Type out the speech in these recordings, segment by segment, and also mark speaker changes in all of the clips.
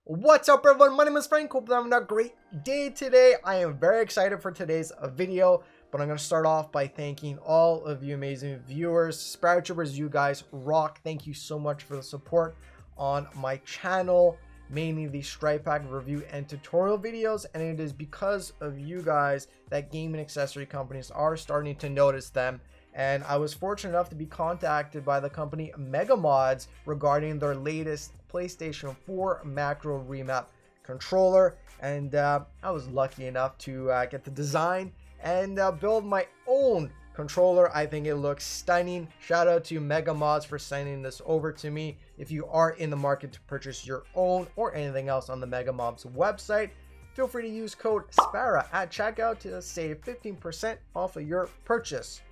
Speaker 1: What's up everyone, my name is Frank. Hope you're having a great day today. I am very excited for today's video, but I'm going to start off by thanking all of you amazing viewers, Sparapani, you guys rock. Thank you so much for the support on my channel, mainly the Stripe Pack review and tutorial videos, and it is because of you guys that gaming accessory companies are starting to notice them. And I was fortunate enough to be contacted by the company Modz regarding their latest PlayStation 4 macro remap controller, and I was lucky enough to get the design and build my own controller. I think it looks stunning. Shout out to Modz for sending this over to me. If you are in the market to purchase your own or anything else on the Modz website, feel free to use code SPARA at checkout to save 15% off of your purchase.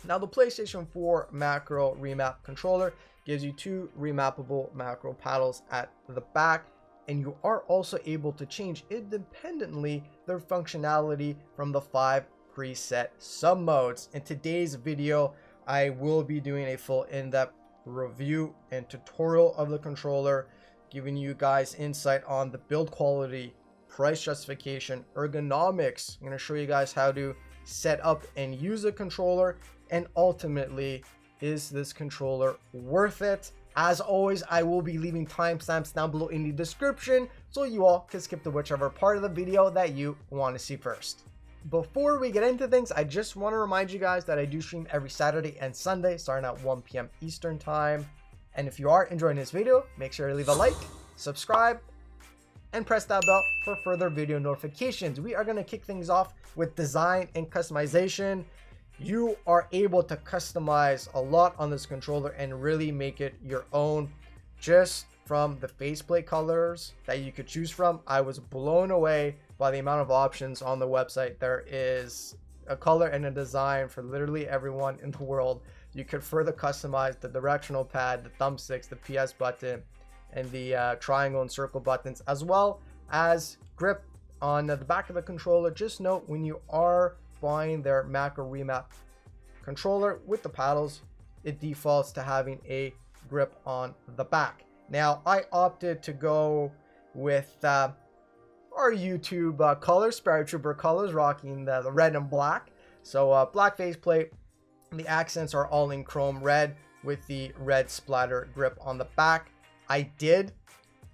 Speaker 1: Now, the PlayStation 4 macro remap controller gives you two remappable macro paddles at the back, and you are also able to change independently their functionality from the 5 preset sub modes. In today's video, I will be doing a full in-depth review and tutorial of the controller, giving you guys insight on the build quality, price justification, ergonomics. I'm going to show you guys how to set up and use a controller, and ultimately, is this controller worth it? As always, I will be leaving timestamps down below in the description so you all can skip to whichever part of the video that you want to see first. Before we get into things, I just want to remind you guys that I do stream every Saturday and Sunday starting at 1 p.m. Eastern time. And if you are enjoying this video, make sure to leave a like, subscribe, and press that bell for further video notifications. We are going to kick things off with design and customization. You are able to customize a lot on this controller and really make it your own just from the faceplate colors that you could choose from. I was blown away by the amount of options on the website. There is a color and a design for literally everyone in the world. You could further customize the directional pad, the thumbsticks, the PS button, and the triangle and circle buttons, as well as grip on the back of the controller. Just note, when you are buying their macro remap controller with the paddles, it defaults to having a grip on the back. Now, I opted to go with our YouTube colors, Sparapani colors, rocking the red and black. So black faceplate, the accents are all in chrome red with the red splatter grip on the back. I did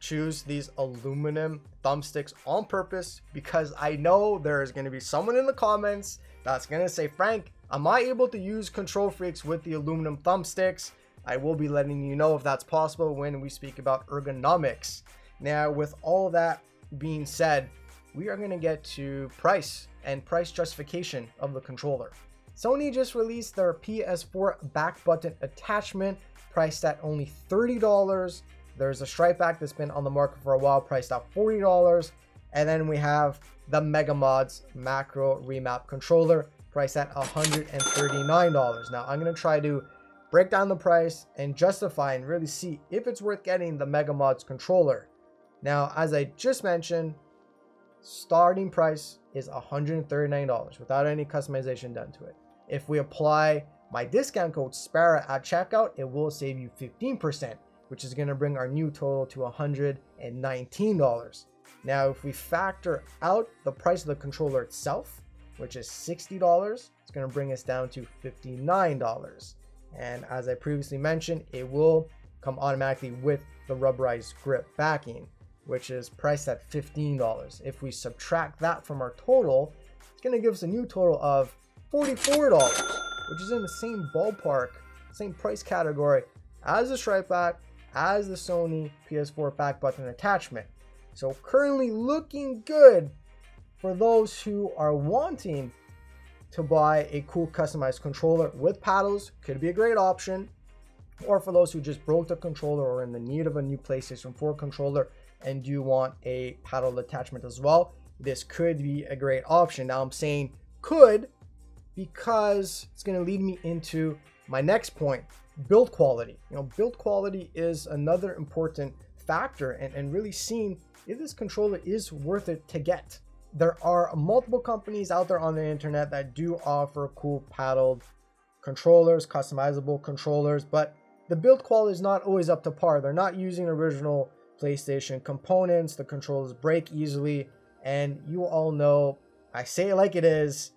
Speaker 1: choose these aluminum thumbsticks on purpose because I know there is going to be someone in the comments that's going to say, Frank, am I able to use Control Freaks with the aluminum thumbsticks? I will be letting you know if that's possible when we speak about ergonomics. Now, with all that being said, we are going to get to price and price justification of the controller. Sony just released their PS4 back button attachment, priced at only $30. There's a Stripe Pack that's been on the market for a while, priced at $40. And then we have the Modz macro remap controller, priced at $139. Now, I'm going to try to break down the price and justify and really see if it's worth getting the Modz controller. Now, as I just mentioned, starting price is $139 without any customization done to it. If we apply my discount code SPARA at checkout, it will save you 15%. Which is going to bring our new total to $119. Now, if we factor out the price of the controller itself, which is $60, it's going to bring us down to $59. And as I previously mentioned, it will come automatically with the rubberized grip backing, which is priced at $15. If we subtract that from our total, it's going to give us a new total of $44, which is in the same ballpark, same price category as the Stripe Pack, as the Sony PS4 back button attachment. So currently looking good for those who are wanting to buy a cool customized controller with paddles. Could be a great option. Or for those who just broke the controller or are in the need of a new PlayStation 4 controller and do want a paddle attachment as well, this could be a great option. Now, I'm saying could because it's going to lead me into my next point. Build quality. Build quality is another important factor and really seeing if this controller is worth it to get. There are multiple companies out there on the internet that do offer cool paddled controllers, customizable controllers, but the build quality is not always up to par. They're not using original PlayStation components. The controllers break easily, and you all know I say it like it is,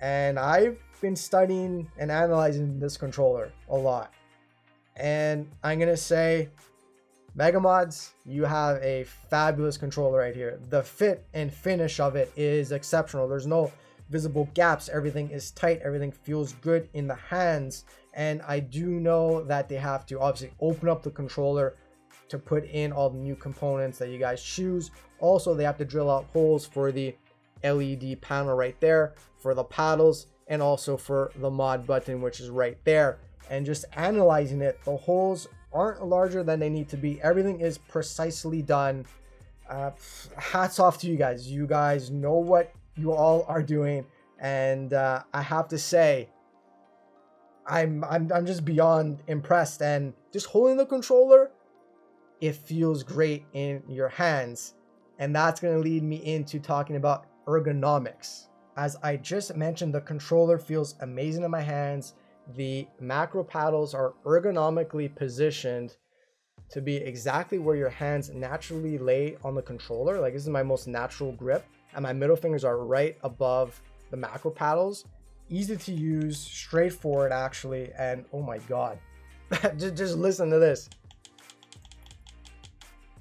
Speaker 1: and I've been studying and analyzing this controller a lot, and I'm gonna say, Mega Modz, you have a fabulous controller right here. The fit and finish of it is exceptional. There's no visible gaps. Everything is tight. Everything feels good in the hands. And I do know that they have to obviously open up the controller to put in all the new components that you guys choose. Also, they have to drill out holes for the LED panel right there, for the paddles, and also for the mod button, which is right there. And just analyzing it, the holes aren't larger than they need to be. Everything is precisely done. Hats off to you guys. You guys know what you all are doing, and I have to say, I'm just beyond impressed. And just holding the controller, it feels great in your hands, and that's going to lead me into talking about ergonomics. As I just mentioned, the controller feels amazing in my hands. The macro paddles are ergonomically positioned to be exactly where your hands naturally lay on the controller. Like, this is my most natural grip, and my middle fingers are right above the macro paddles. Easy to use, straightforward actually, and oh my god, just listen to this.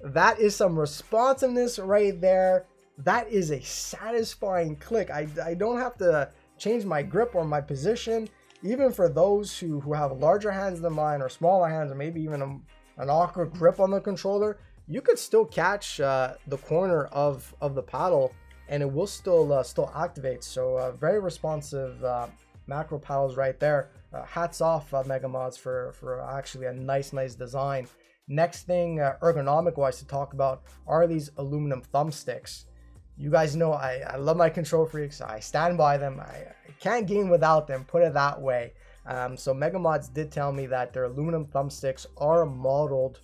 Speaker 1: That is some responsiveness right there. That is a satisfying click. I don't have to change my grip or my position. Even for those who have larger hands than mine, or smaller hands, or maybe even an awkward grip on the controller, you could still catch the corner of the paddle, and it will still activate. So very responsive macro paddles right there. Hats off, Mega Modz, for actually a nice design. Next thing, ergonomic wise, to talk about are these aluminum thumbsticks. You guys know I love my Control Freaks. I stand by them. I can't game without them, put it that way. So Mega Modz did tell me that their aluminum thumbsticks are modeled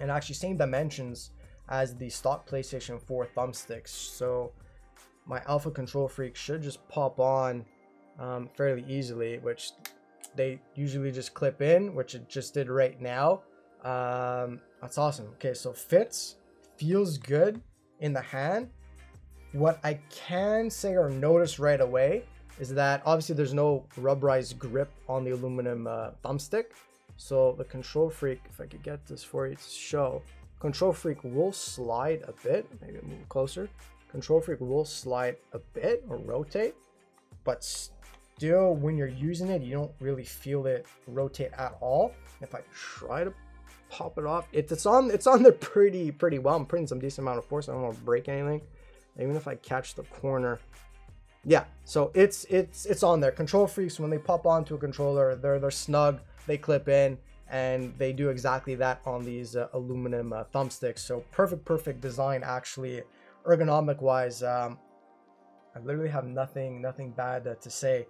Speaker 1: and actually same dimensions as the stock PlayStation 4 thumbsticks. So my Alpha Control Freak should just pop on fairly easily, which they usually just clip in, which it just did right now. That's awesome. Okay, so feels good in the hand. What I can say or notice right away is that obviously there's no rubberized grip on the aluminum thumbstick. So the Control Freak, if I could get this for you to show, Control Freak will slide a bit. Maybe move closer. Control Freak will slide a bit or rotate, but still when you're using it, you don't really feel it rotate at all. If I try to pop it off, it's on there pretty well. I'm putting some decent amount of force. I don't want to break anything. Even if I catch the corner, yeah, so it's on there. Control Freaks, when they pop onto a controller, they're snug, they clip in, and they do exactly that on these aluminum thumbsticks. So perfect design actually. Ergonomic wise, I literally have nothing bad to say.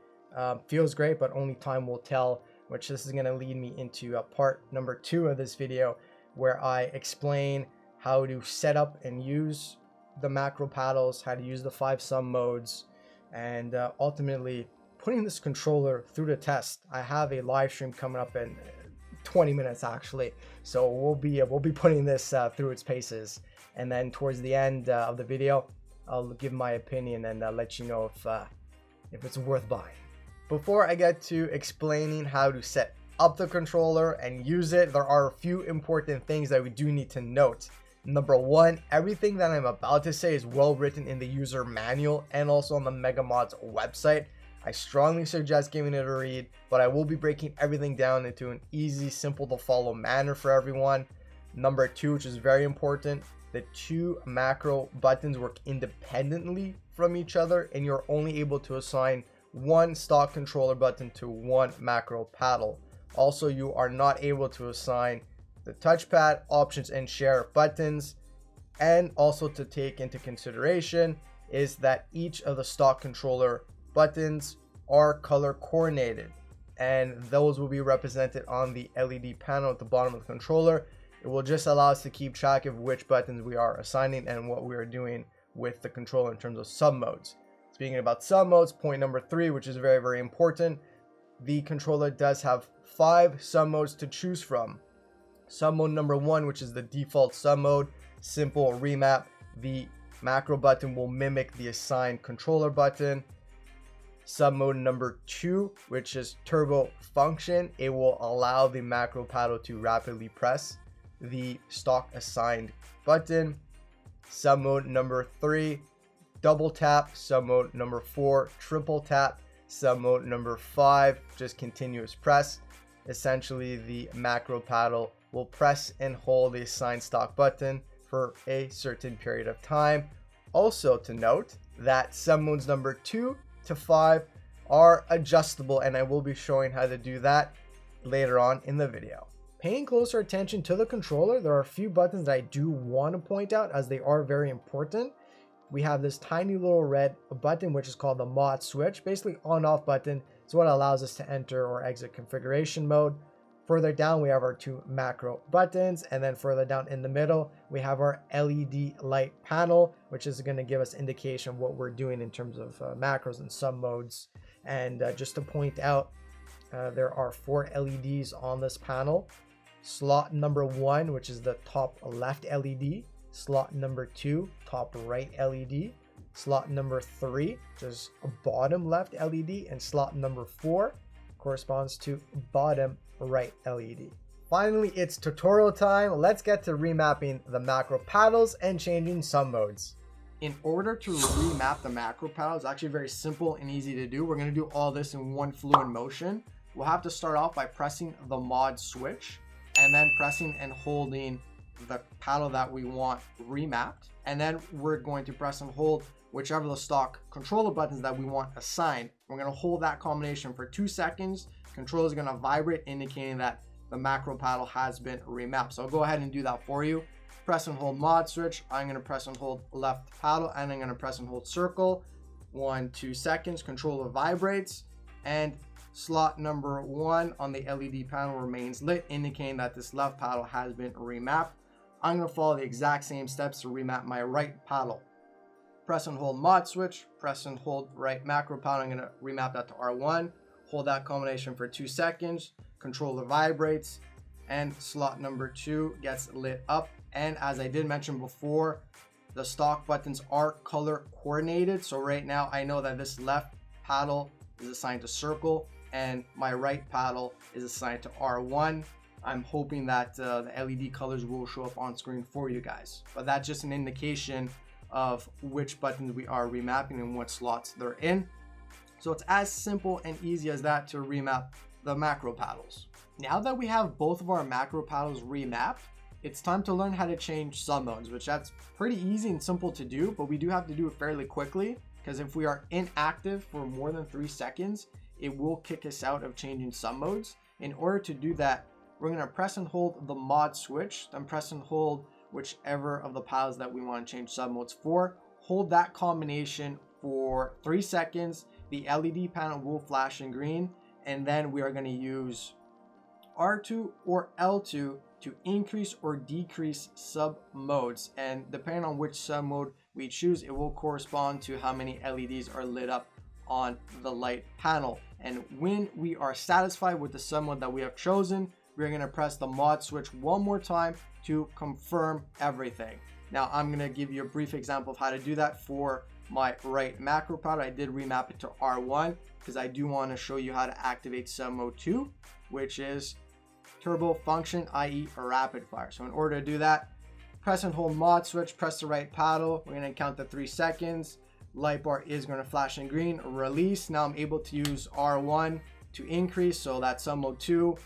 Speaker 1: Feels great, but only time will tell, which this is going to lead me into part number 2 of this video, where I explain how to set up and use the macro paddles, how to use the 5 sum modes, and ultimately putting this controller through the test. I have a live stream coming up in 20 minutes actually, so we'll be putting this through its paces, and then towards the end of the video I'll give my opinion and let you know if it's worth buying. Before I get to explaining how to set up the controller and use it, there are a few important things that we do need to note. Number 1, everything that I'm about to say is well written in the user manual and also on the Mega Modz website. I strongly suggest giving it a read, but I will be breaking everything down into an easy, simple to follow manner for everyone. Number 2, which is very important, the 2 macro buttons work independently from each other, and you're only able to assign 1 stock controller button to 1 macro paddle. Also, you are not able to assign the touchpad, options, and share buttons. And also to take into consideration is that each of the stock controller buttons are color coordinated, and those will be represented on the LED panel at the bottom of the controller. It will just allow us to keep track of which buttons we are assigning and what we are doing with the controller in terms of sub modes. Speaking about sub modes, point number 3, which is very important, the controller does have 5 sub modes to choose from. Sub mode number 1, which is the default sub mode, simple remap. The macro button will mimic the assigned controller button. Sub mode number 2, which is turbo function, it will allow the macro paddle to rapidly press the stock assigned button. Sub mode number 3, double tap. Sub mode number 4, triple tap. Sub mode number 5, just continuous press. Essentially, the macro paddle will press and hold the assigned stock button for a certain period of time. Also to note that sub modes number 2 to 5 are adjustable, and I will be showing how to do that later on in the video. Paying closer attention to the controller, there are a few buttons that I do want to point out as they are very important. We have this tiny little red button, which is called the mod switch, basically on off button. It's what allows us to enter or exit configuration mode. Further down, we have our 2 macro buttons, and then further down in the middle, we have our LED light panel, which is going to give us indication of what we're doing in terms of macros and sub modes. And just to point out, there are 4 LEDs on this panel. Slot number 1, which is the top left LED. Slot number 2, top right LED. Slot number 3, which is a bottom left LED. And slot number 4 corresponds to bottom right LED. Finally, it's tutorial time. Let's get to remapping the macro paddles and changing sub modes. In order to remap the macro paddle, it's actually very simple and easy to do. We're going to do all this in one fluid motion. We'll have to start off by pressing the mod switch and then pressing and holding the paddle that we want remapped. And then we're going to press and hold whichever the stock controller buttons that we want assigned. We're going to hold that combination for 2 seconds. Controller is going to vibrate, indicating that the macro paddle has been remapped. So I'll go ahead and do that for you. Press and hold mod switch. I'm going to press and hold left paddle, and I'm going to press and hold circle. 1-2 seconds. Controller vibrates, and slot number 1 on the LED panel remains lit, indicating that this left paddle has been remapped. I'm going to follow the exact same steps to remap my right paddle. Press and hold mod switch. Press and hold right macro paddle. I'm going to remap that to R1. Hold that combination for 2 seconds. Controller vibrates, and slot number 2 gets lit up. And as I did mention before, the stock buttons are color coordinated. So right now I know that this left paddle is assigned to circle and my right paddle is assigned to R1. I'm hoping that the LED colors will show up on screen for you guys, but that's just an indication of which buttons we are remapping and what slots they're in. So it's as simple and easy as that to remap the macro paddles. Now that we have both of our macro paddles remapped, it's time to learn how to change sub modes, which that's pretty easy and simple to do, but we do have to do it fairly quickly, because if we are inactive for more than 3 seconds, it will kick us out of changing sub modes. In order to do that, we're going to press and hold the mod switch, then press and hold whichever of the paddles that we want to change sub modes for. Hold that combination for 3 seconds. The LED panel will flash in green, and then we are going to use R2 or L2 to increase or decrease sub modes, and depending on which sub mode we choose, it will correspond to how many LEDs are lit up on the light panel. And when we are satisfied with the sub mode that we have chosen, we're going to press the mod switch one more time to confirm everything. Now I'm going to give you a brief example of how to do that for my right macro paddle. I did remap it to R1 because I do want to show you how to activate sub mode 2, which is turbo function, i.e. a rapid fire. So in order to do that, press and hold mod switch, press the right paddle. We're going to count to 3 seconds. Light bar is going to flash in green. Release. Now I'm able to use R1 to increase, so that's sub mode 2.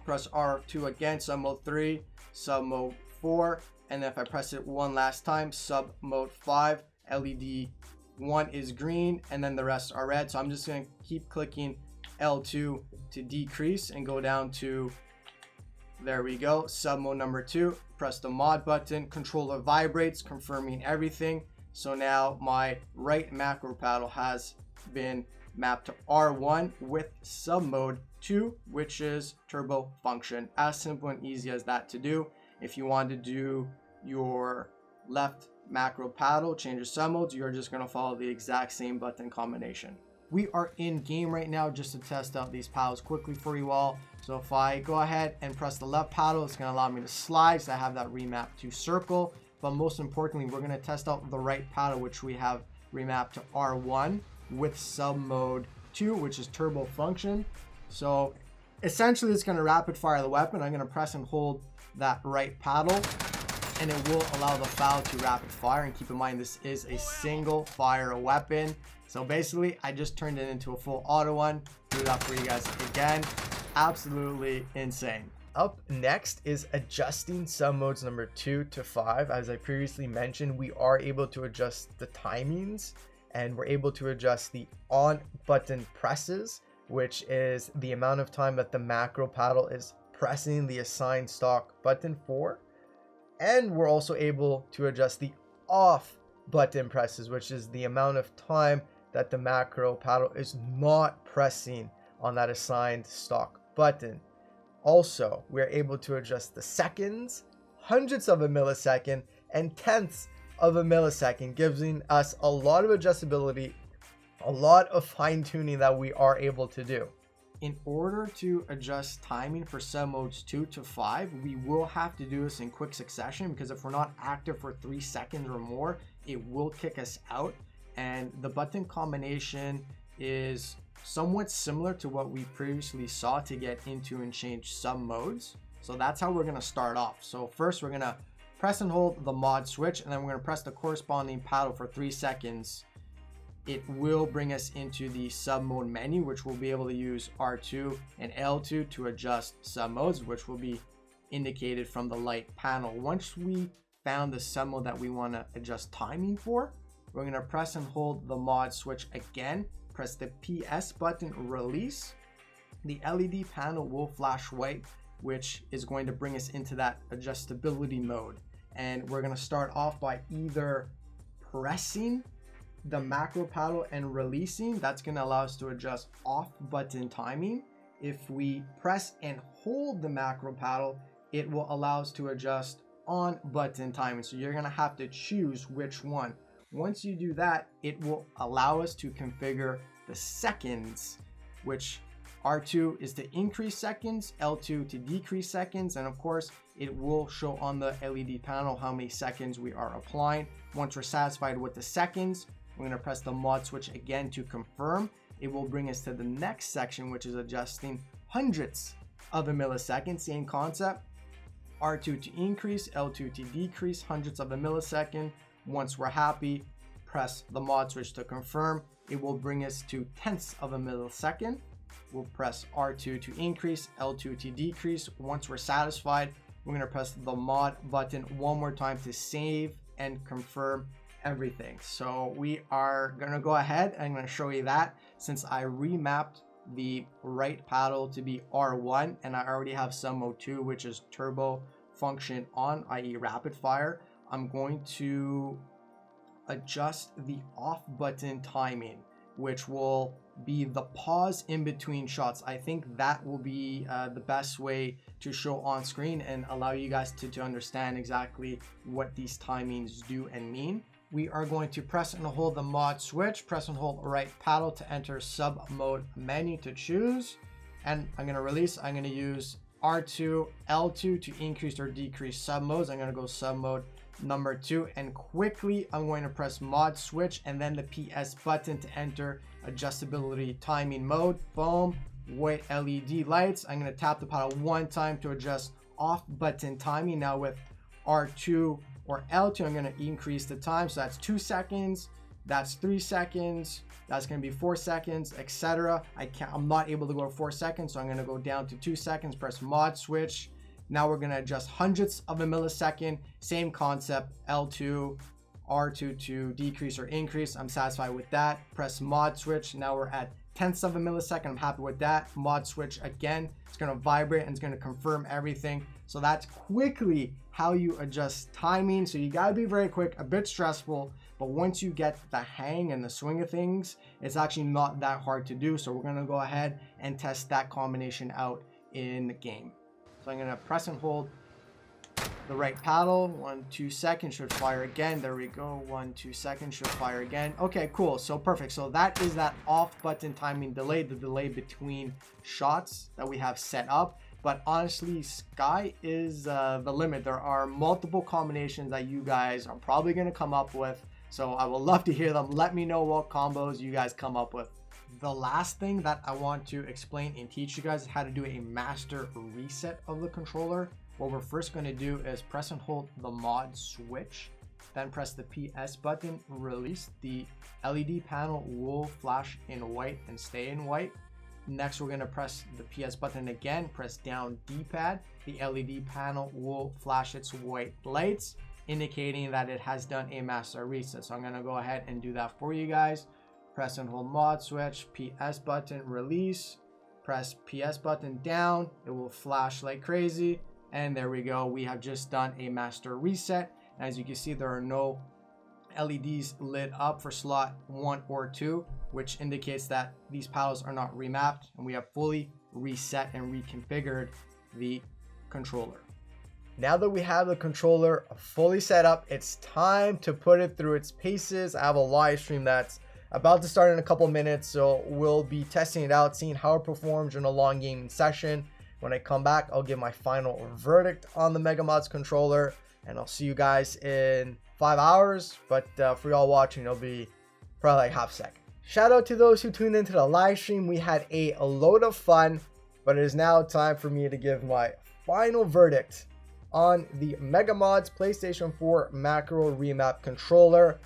Speaker 1: Press R2 again, sub mode 3, sub mode 4, and then if I press it one last time, sub mode 5. LED 1 is green, and then the rest are red. So I'm just going to keep clicking L2 to decrease and go down to, there we go, sub mode number 2. Press the mod button, controller vibrates, confirming everything. So now my right macro paddle has been mapped to R1 with sub mode 2, which is turbo function. As simple and easy as that to do. If you want to do your left macro paddle, change your sub modes, you're just going to follow the exact same button combination. we are in game right now just to test out these paddles quickly for you all. So if I go ahead and press the left paddle, it's going to allow me to slide. So I have that remap to circle. But most importantly, we're going to test out the right paddle, which we have remapped to R1 with sub mode 2, which is turbo function. So essentially it's going to rapid fire the weapon. I'm going to press and hold that right paddle, and it will allow the foul to rapid fire. And keep in mind, this is a single fire weapon. So basically, I just turned it into a full auto one. Do that for you guys again. Absolutely insane. Up next is adjusting sub modes number 2 to 5. As I previously mentioned, we are able to adjust the timings, and we're able to adjust the on button presses, which is the amount of time that the macro paddle is pressing the assigned stock button for. And we're also able to adjust the off button presses, which is the amount of time that the macro paddle is not pressing on that assigned stock button. Also, we're able to adjust the seconds, hundredths of a millisecond, and tenths of a millisecond, giving us a lot of adjustability, a lot of fine-tuning that we are able to do. In order to adjust timing for sub modes 2 to 5, we will have to do this in quick succession, because if we're not active for 3 seconds or more, it will kick us out. And the button combination is somewhat similar to what we previously saw to get into and change sub modes. So that's how we're going to start off. So first we're going to press and hold the mod switch, and then we're going to press the corresponding paddle for 3 seconds. It will bring us into the sub mode menu, which we'll be able to use R2 and L2 to adjust sub modes, which will be indicated from the light panel. Once we found the sub mode that we want to adjust timing for, we're going to press and hold the mod switch again, press the PS button, release. The LED panel will flash white, which is going to bring us into that adjustability mode. And we're going to start off by either pressing the macro paddle and releasing. That's going to allow us to adjust off button timing. If we press and hold the macro paddle, it will allow us to adjust on button timing. So you're going to have to choose which one. Once you do that, it will allow us to configure the seconds, which R2 is to increase seconds, L2 to decrease seconds, and of course it will show on the LED panel how many seconds we are applying. Once we're satisfied with the seconds, we're going to press the mod switch again to confirm. It will bring us to the next section, which is adjusting hundredths of a millisecond. Same concept, R2 to increase, L2 to decrease hundredths of a millisecond. Once we're happy, press the mod switch to confirm. It will bring us to tenths of a millisecond. We'll press R2 to increase, L2 to decrease. Once we're satisfied, we're going to press the mod button one more time to save and confirm everything. So we are going to go ahead and I'm going to show you that, since I remapped the right paddle to be R1 and I already have sub mode 2, which is turbo function on, i.e. rapid fire. I'm going to adjust the off button timing, which will be the pause in between shots. I think that will be the best way to show on screen and allow you guys to understand exactly what these timings do and mean. We are going to press and hold the mod switch, press and hold right paddle to enter sub mode menu to choose, and I'm going to release. I'm going to use R2, L2 to increase or decrease sub modes. I'm going to go sub mode number 2, and quickly I'm going to press mod switch and then the PS button to enter adjustability timing mode. Boom, white LED lights. I'm going to tap the paddle one time to adjust off button timing. Now with R2 or L2, I'm going to increase the time, so that's 2 seconds, that's 3 seconds, that's going to be 4 seconds, etc. I'm not able to go to 4 seconds, so I'm going to go down to 2 seconds, press mod switch. Now we're going to adjust hundredths of a millisecond. Same concept, L2, R2 to decrease or increase. I'm satisfied with that. Press mod switch. Now we're at tenths of a millisecond. I'm happy with that. Mod switch again. It's going to vibrate and it's going to confirm everything. So that's quickly how you adjust timing. So you got to be very quick, a bit stressful, but once you get the hang and the swing of things, it's actually not that hard to do. So we're going to go ahead and test that combination out in the game. So I'm going to press and hold the right paddle. 1 2 seconds, should fire again. There we go. 1 2 seconds, should fire again. Okay, cool. So perfect. So that is that off button timing delay, the delay between shots that we have set up. But honestly, sky is the limit. There are multiple combinations that you guys are probably going to come up with. So I would love to hear them. Let me know what combos you guys come up with. The last thing that I want to explain and teach you guys is how to do a master reset of the controller. What we're first going to do is press and hold the mod switch, then press the PS button, release. The LED panel will flash in white and stay in white. Next, we're going to press the PS button again, press down D-pad. The LED panel will flash its white lights, indicating that it has done a master reset. So I'm going to go ahead and do that for you guys. Press and hold mod switch, PS button, release. Press PS button down. It will flash like crazy. And there we go. We have just done a master reset. As you can see, there are no LEDs lit up for slot 1 or 2, which indicates that these paddles are not remapped, and we have fully reset and reconfigured the controller. Now that we have the controller fully set up, it's time to put it through its paces. I have a live stream that's about to start in a couple minutes, so we'll be testing it out, seeing how it performs in a long gaming session. When I come back, I'll give my final verdict on the Modz controller, and I'll see you guys in 5 hours. But for y'all watching, it'll be probably like half a second. Shout out to those who tuned into the live stream. We had a load of fun, but it is now time for me to give my final verdict on the Modz PlayStation 4 Macro Remap controller.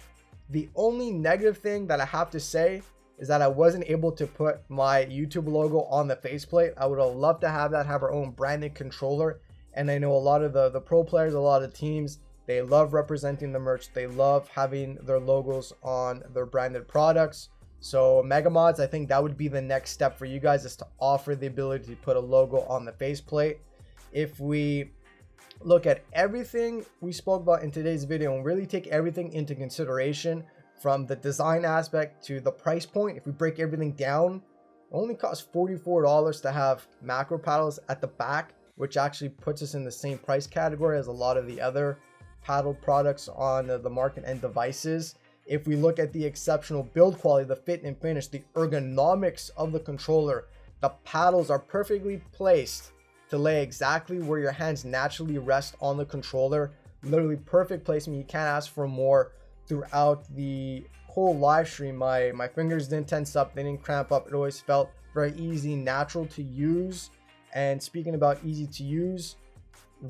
Speaker 1: The only negative thing that I have to say is that I wasn't able to put my YouTube logo on the faceplate. I would have loved to have that, have our own branded controller. And I know a lot of the pro players, a lot of teams, they love representing the merch. They love having their logos on their branded products. So Modz, I think that would be the next step for you guys, is to offer the ability to put a logo on the faceplate. If we look at everything we spoke about in today's video and really take everything into consideration, from the design aspect to the price point, if we break everything down, it only costs $44 to have macro paddles at the back, which actually puts us in the same price category as a lot of the other paddle products on the market and devices. If we look at the exceptional build quality, the fit and finish, the ergonomics of the controller, the paddles are perfectly placed to lay exactly where your hands naturally rest on the controller. Literally perfect placement. You can't ask for more. Throughout the whole live stream, my fingers didn't tense up, they didn't cramp up. It always felt very easy, natural to use. And speaking about easy to use,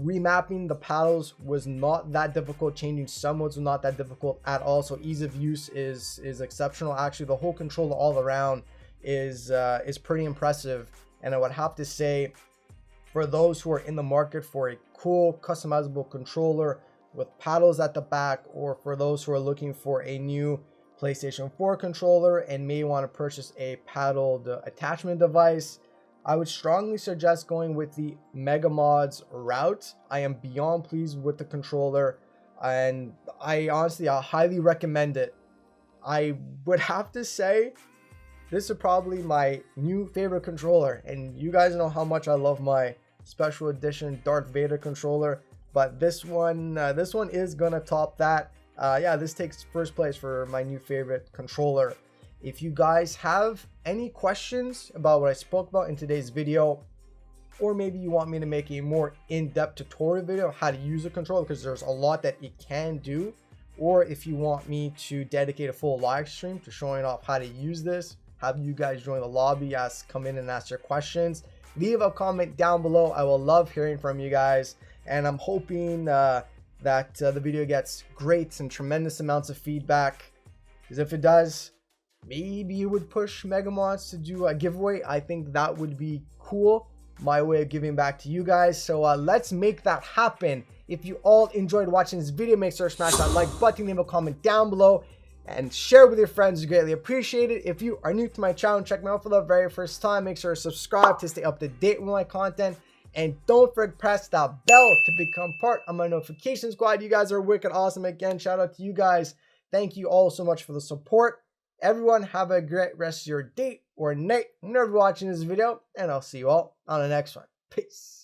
Speaker 1: remapping the paddles was not that difficult. Changing some modes was not that difficult at all. So ease of use is exceptional. Actually, the whole controller all around is pretty impressive. And I would have to say, for those who are in the market for a cool customizable controller with paddles at the back, or for those who are looking for a new PlayStation 4 controller and may want to purchase a paddled attachment device, I would strongly suggest going with the Modz route. I am beyond pleased with the controller, and I highly recommend it. I would have to say this is probably my new favorite controller, and you guys know how much I love my special edition Darth Vader controller. But this one is gonna top that. Yeah, this takes first place for my new favorite controller. If you guys have any questions about what I spoke about in today's video, or maybe you want me to make a more in-depth tutorial video of how to use a controller, because there's a lot that it can do, or if you want me to dedicate a full live stream to showing off how to use this, have you guys join the lobby, come in and ask your questions, leave a comment down below. I will love hearing from you guys. And I'm hoping that the video gets great and tremendous amounts of feedback, because if it does, maybe you would push Modz to do a giveaway. I think that would be cool, my way of giving back to you guys. So let's make that happen. If you all enjoyed watching this video, make sure to smash that like button, leave a comment down below, and share with your friends. Greatly appreciate it. If you are new to my channel, check me out for the very first time, make sure to subscribe to stay up to date with my content. And don't forget to press that bell to become part of my notification squad. You guys are wicked awesome. Again, shout out to you guys. Thank you all so much for the support. Everyone have a great rest of your day or night whenever you're watching this video. And I'll see you all on the next one. Peace.